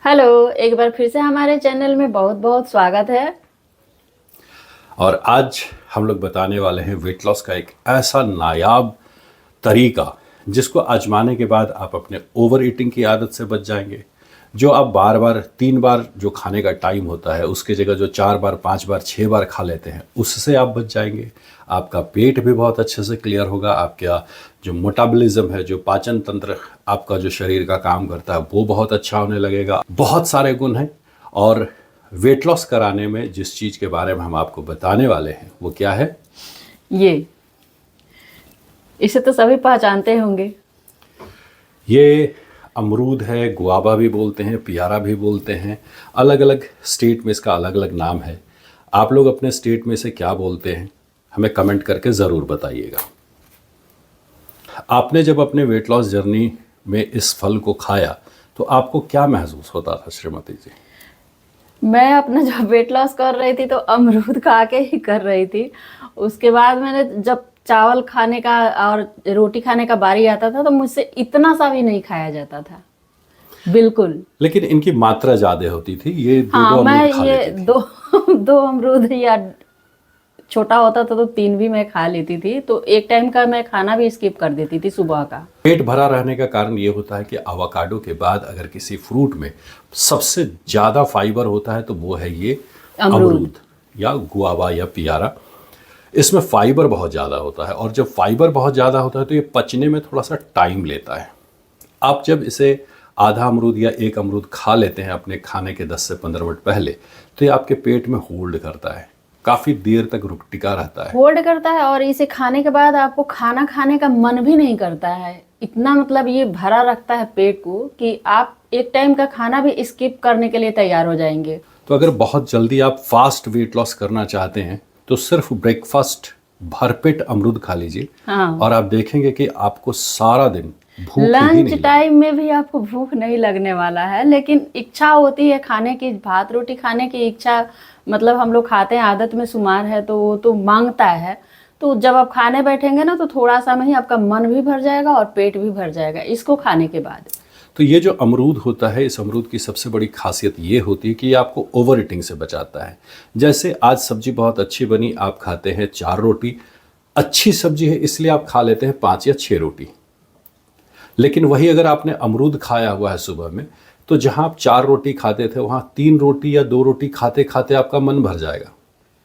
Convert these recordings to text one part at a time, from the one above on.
Hello, एक बार फिर से हमारे चैनल में बहुत बहुत स्वागत है। और आज हम लोग बताने वाले हैं वेट लॉस का एक ऐसा नायाब तरीका जिसको आजमाने के बाद आप अपने ओवर ईटिंग की आदत से बच जाएंगे। जो आप बार बार 3 बार जो खाने का टाइम होता है उसके जगह जो 4 बार 5 बार 6 बार खा लेते हैं उससे आप बच जाएंगे। आपका पेट भी बहुत अच्छे से क्लियर होगा। आपका जो मेटाबॉलिज्म है, जो पाचन तंत्र आपका जो शरीर का काम करता है वो बहुत अच्छा होने लगेगा। बहुत सारे गुण हैं। और वेट लॉस कराने में जिस चीज़ के बारे में हम आपको बताने वाले हैं वो क्या है? ये इसे तो सभी पहचानते होंगे। ये अमरूद है। गुआवा भी बोलते हैं, पियारा भी बोलते हैं। अलग अलग स्टेट में इसका अलग अलग नाम है। आप लोग अपने स्टेट में इसे क्या बोलते हैं हमें कमेंट करके ज़रूर बताइएगा। आपने जब अपने वेट लॉस जर्नी में इस फल को खाया तो आपको क्या महसूस होता था श्रीमती जी? मैं अपना जब वेट लॉस कर रही थी तो अमरूद खा के ही कर रही थी। उसके बाद मैंने जब चावल खाने का और रोटी खाने का बारी आता था तो मुझसे इतना सा भी नहीं खाया जाता था, बिल्कुल। लेकिन इनकी मात्रा ज़्यादा होती थी। ये दो हाँ, दो मैं अमरूद खा ये लेती थी। दो दो अमरूद या छोटा होता था तो 3 भी मैं खा लेती थी। तो एक टाइम का मैं खाना भी स्किप कर देती थी सुबह का। पेट भरा रहने का कारण ये होता है कि आवाकाडो के बाद अगर किसी फ्रूट में सबसे ज़्यादा फाइबर होता है तो वो है ये अमरूद। अमरूद या गुआवा या पियारा। इसमें फाइबर बहुत ज़्यादा होता है और जब फाइबर बहुत ज़्यादा होता है तो ये पचने में थोड़ा सा टाइम लेता है। आप जब इसे आधा अमरूद या एक अमरूद खा लेते हैं अपने खाने के 10 से 15 मिनट पहले तो ये आपके पेट में होल्ड करता है, काफ़ी देर तक रुक टिका रहता है। होल्ड करता है और इसे खाने के बाद आपको खाना खाने का मन भी नहीं करता है। इतना मतलब ये भरा रखता है पेट को कि आप एक टाइम का खाना भी स्किप करने के लिए तैयार हो जाएंगे। तो अगर बहुत जल्दी आप फास्ट वेट लॉस करना चाहते हैं तो सिर्फ ब्रेकफास्ट भरपेट अमरूद खा लीजिए। हाँ, और आप देखेंगे कि आपको सारा दिन भूख ही लंच नहीं लगेगी। टाइम में भी आपको भूख नहीं लगने वाला है, लेकिन इच्छा होती है खाने की, भात रोटी खाने की इच्छा। मतलब हम लोग खाते हैं, आदत में शुमार है तो वो तो मांगता है। तो जब आप खाने बैठेंगे ना तो थोड़ा सा में ही आपका मन भी भर जाएगा और पेट भी भर जाएगा इसको खाने के बाद। तो ये जो अमरूद होता है, इस अमरूद की सबसे बड़ी खासियत ये होती है कि ये आपको ओवर ईटिंग से बचाता है। जैसे आज सब्जी बहुत अच्छी बनी, आप खाते हैं 4 रोटी। अच्छी सब्जी है इसलिए आप खा लेते हैं 5 या 6 रोटी। लेकिन वही अगर आपने अमरूद खाया हुआ है सुबह में तो जहां आप 4 रोटी खाते थे वहां 3 रोटी या 2 रोटी खाते खाते आपका मन भर जाएगा,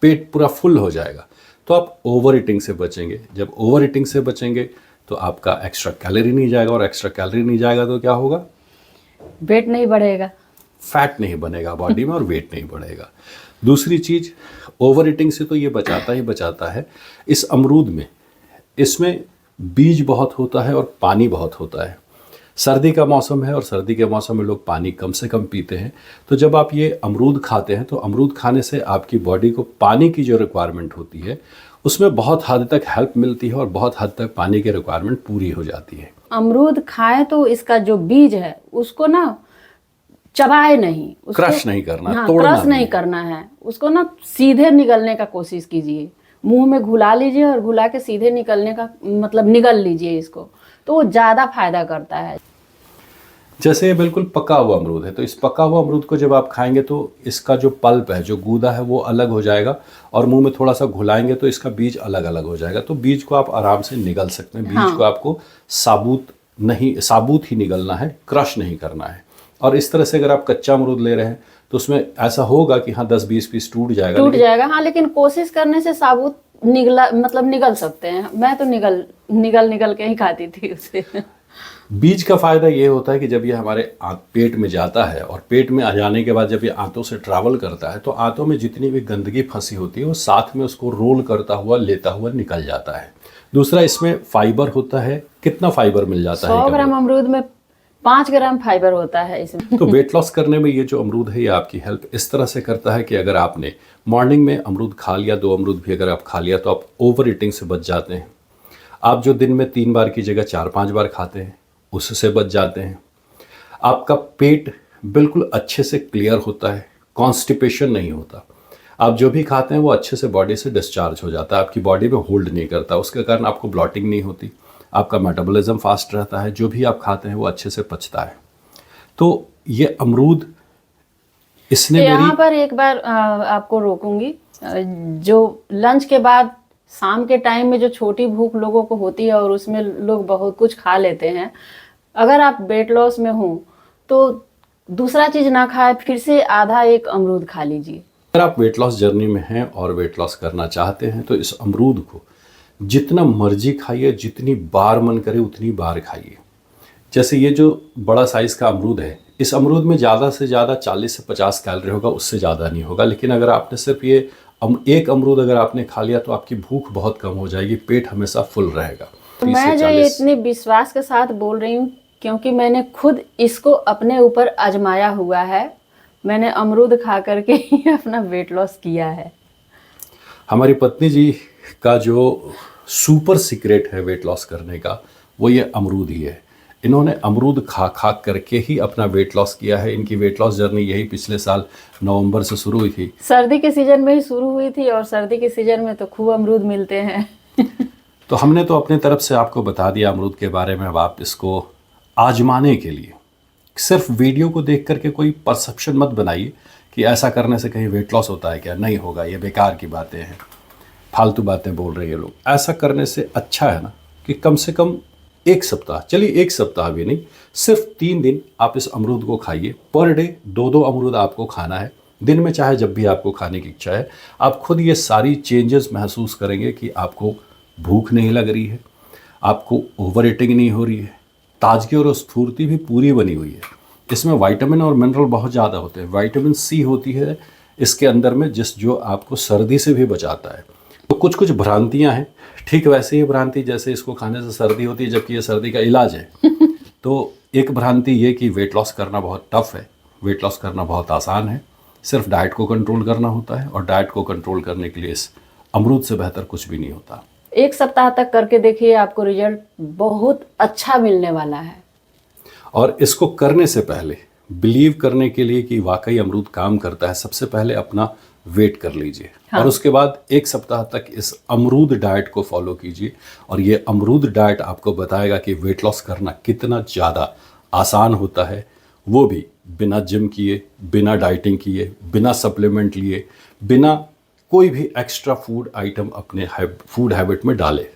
पेट पूरा फुल हो जाएगा। तो आप ओवर ईटिंग से बचेंगे। जब ओवर ईटिंग से बचेंगे तो आपका एक्स्ट्रा कैलोरी नहीं जाएगा, और एक्स्ट्रा कैलोरी नहीं जाएगा तो क्या होगा? पेट नहीं बढ़ेगा। फैट नहीं बनेगा बॉडी में और वेट नहीं बढ़ेगा। दूसरी चीज़, ओवर ईटिंग से तो ये बचाता ही बचाता है। इस अमरूद में, इसमें बीज बहुत होता है और पानी बहुत होता है। सर्दी का मौसम है और सर्दी के मौसम में लोग पानी कम से कम पीते हैं। तो जब आप ये अमरूद खाते हैं तो अमरूद खाने से आपकी बॉडी को पानी की जो रिक्वायरमेंट होती है उसमें बहुत हद तक हेल्प मिलती है और बहुत हद तक पानी की रिक्वायरमेंट पूरी हो जाती है। अमरूद खाए तो इसका जो बीज है उसको ना चबाए नहीं, उसको क्रश नहीं करना, हाँ, तोड़ना क्रश नहीं करना है उसको ना, सीधे निगलने का कोशिश कीजिए। मुंह में घुला लीजिए और घुला के सीधे निकलने का मतलब निगल लीजिए इसको, तो वो ज़्यादा फायदा करता है। जैसे ये बिल्कुल पका हुआ अमरूद है तो इस पका हुआ अमरूद को जब आप खाएंगे तो इसका जो पल्प है, जो गूदा है, वो अलग हो जाएगा और मुंह में थोड़ा सा घुलाएंगे तो इसका बीज अलग अलग हो जाएगा। तो बीज को आप आराम से निगल सकते हैं। बीज हाँ। को आपको साबुत ही निगलना है, क्रश नहीं करना है। और इस तरह से अगर आप कच्चा अमरूद ले रहे हैं तो उसमें ऐसा होगा कि हाँ 10-20 पीस टूट जाएगा, जाएगा। हाँ, लेकिन कोशिश करने से साबुत निगला मतलब निगल सकते हैं। मैं तो निगल निगल निगल के ही खाती थी उसे। बीज का फ़ायदा ये होता है कि जब ये हमारे पेट में जाता है और पेट में आ जाने के बाद जब ये आंतों से ट्रैवल करता है तो आंतों में जितनी भी गंदगी फंसी होती है वो साथ में उसको रोल करता हुआ लेता हुआ निकल जाता है। दूसरा, इसमें फाइबर होता है। कितना फाइबर मिल जाता है? 100 ग्राम अमरूद में 5 ग्राम फाइबर होता है इसमें। तो वेट लॉस करने में ये जो अमरूद है ये आपकी हेल्प इस तरह से करता है कि अगर आपने मॉर्निंग में अमरूद खा लिया, 2 अमरूद भी अगर आप खा लिया तो आप ओवर ईटिंग से बच जाते हैं। आप जो दिन में 3 बार की जगह 4-5 बार खाते हैं उससे बच जाते हैं। आपका पेट बिल्कुल अच्छे से क्लियर होता है, कॉन्स्टिपेशन नहीं होता। आप जो भी खाते हैं वो अच्छे से बॉडी से डिस्चार्ज हो जाता है, आपकी बॉडी में होल्ड नहीं करता। उसके कारण आपको ब्लॉटिंग नहीं होती, आपका मेटाबॉलिज्म फास्ट रहता है, जो भी आप खाते हैं वो अच्छे से पचता है। तो ये अमरूद इसने यहाँ मेरी पर एक बार आपको रोकूंगी। जो लंच के बाद शाम के टाइम में जो छोटी भूख लोगों को होती है और उसमें लोग बहुत कुछ खा लेते हैं, अगर आप वेट लॉस में हो तो दूसरा चीज ना खाए, फिर से आधा एक अमरूद खा लीजिए। अगर आप वेट लॉस जर्नी में हैं और वेट लॉस करना चाहते हैं तो इस अमरूद को जितना मर्जी खाइए, जितनी बार मन करे उतनी बार खाइए। जैसे ये जो बड़ा साइज़ का अमरूद है, इस अमरूद में ज़्यादा से ज़्यादा 40 से 50 कैलोरी होगा, उससे ज़्यादा नहीं होगा। लेकिन अगर आपने सिर्फ ये एक अमरूद अगर आपने खा लिया तो आपकी भूख बहुत कम हो जाएगी, पेट हमेशा फुल रहेगा। मैं जो ये इतने विश्वास के साथ बोल रही हूँ क्योंकि मैंने खुद इसको अपने ऊपर आजमाया हुआ है। मैंने अमरूद खा करके ही अपना वेट लॉस किया है। हमारी पत्नी जी का जो सुपर सीक्रेट है वेट लॉस करने का, वो ये अमरूद ही है। इन्होंने अमरूद खा खा करके ही अपना वेट लॉस किया है। इनकी वेट लॉस जर्नी यही पिछले साल नवंबर से शुरू हुई थी। सर्दी के सीजन में ही शुरू हुई थी और सर्दी के सीजन में तो खूब अमरूद मिलते हैं। तो हमने तो अपने तरफ से आपको बता दिया अमरूद के बारे में। अब आप इसको आजमाने के लिए सिर्फ वीडियो को देख करके कोई परसेप्शन मत बनाइए कि ऐसा करने से कहीं वेट लॉस होता है क्या। नहीं होगा, ये बेकार की बातें हैं, फालतू बातें बोल रहे हैं लोग। ऐसा करने से अच्छा है ना कि कम से कम एक सप्ताह, चलिए एक सप्ताह भी नहीं, सिर्फ 3 दिन आप इस अमरूद को खाइए। पर डे 2-2 अमरूद आपको खाना है, दिन में चाहे जब भी आपको खाने की इच्छा है। आप खुद ये सारी चेंजेस महसूस करेंगे कि आपको भूख नहीं लग रही है, आपको ओवर ईटिंग नहीं हो रही है, ताजगी और स्फूर्ति भी पूरी बनी हुई है। इसमें विटामिन और मिनरल बहुत ज़्यादा होते हैं। विटामिन सी होती है इसके अंदर में, जो आपको सर्दी से भी बचाता है। तो कुछ कुछ भ्रांतियां हैं, ठीक वैसे ही भ्रांति जैसे इसको खाने से सर्दी होती है, जबकि ये सर्दी का इलाज है। तो एक भ्रांति ये कि वेट लॉस करना बहुत टफ है, वेट लॉस करना बहुत आसान है, सिर्फ डाइट को कंट्रोल करना होता है। और डाइट को कंट्रोल करने के लिए इस अमरूद से बेहतर कुछ भी नहीं होता। एक सप्ताह तक करके देखिए, आपको रिजल्ट बहुत अच्छा मिलने वाला है। और इसको करने से पहले, बिलीव करने के लिए कि वाकई अमरूद काम करता है, सबसे पहले अपना वेट कर लीजिए। हाँ। और उसके बाद एक सप्ताह तक इस अमरूद डाइट को फॉलो कीजिए। और ये अमरूद डाइट आपको बताएगा कि वेट लॉस करना कितना ज़्यादा आसान होता है, वो भी बिना जिम किए, बिना डाइटिंग किए, बिना सप्लीमेंट लिए, बिना कोई भी एक्स्ट्रा फूड आइटम अपने फूड हैबिट में डाले।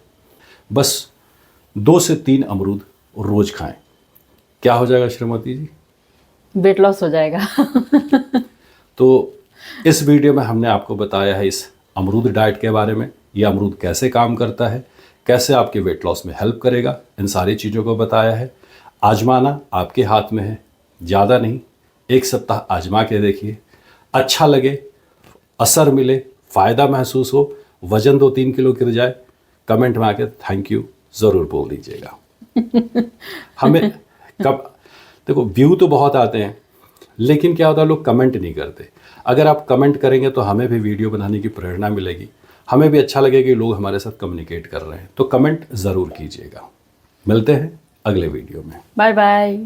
बस 2 से 3 अमरूद रोज़ खाएं। क्या हो जाएगा श्रीमती जी? वेट लॉस हो जाएगा। तो इस वीडियो में हमने आपको बताया है इस अमरूद डाइट के बारे में। ये अमरूद कैसे काम करता है, कैसे आपके वेट लॉस में हेल्प करेगा, इन सारी चीज़ों को बताया है। आजमाना आपके हाथ में है, ज़्यादा नहीं, एक सप्ताह आजमा के देखिए। अच्छा लगे, असर मिले, फ़ायदा महसूस हो, वज़न 2-3 किलो गिर जाए, कमेंट में आके थैंक यू ज़रूर बोल दीजिएगा। हमें कब देखो, व्यू तो बहुत आते हैं, लेकिन क्या होता है, लोग कमेंट नहीं करते। अगर आप कमेंट करेंगे तो हमें भी वीडियो बनाने की प्रेरणा मिलेगी, हमें भी अच्छा लगेगा कि लोग हमारे साथ कम्युनिकेट कर रहे हैं। तो कमेंट ज़रूर कीजिएगा। मिलते हैं अगले वीडियो में। Bye bye.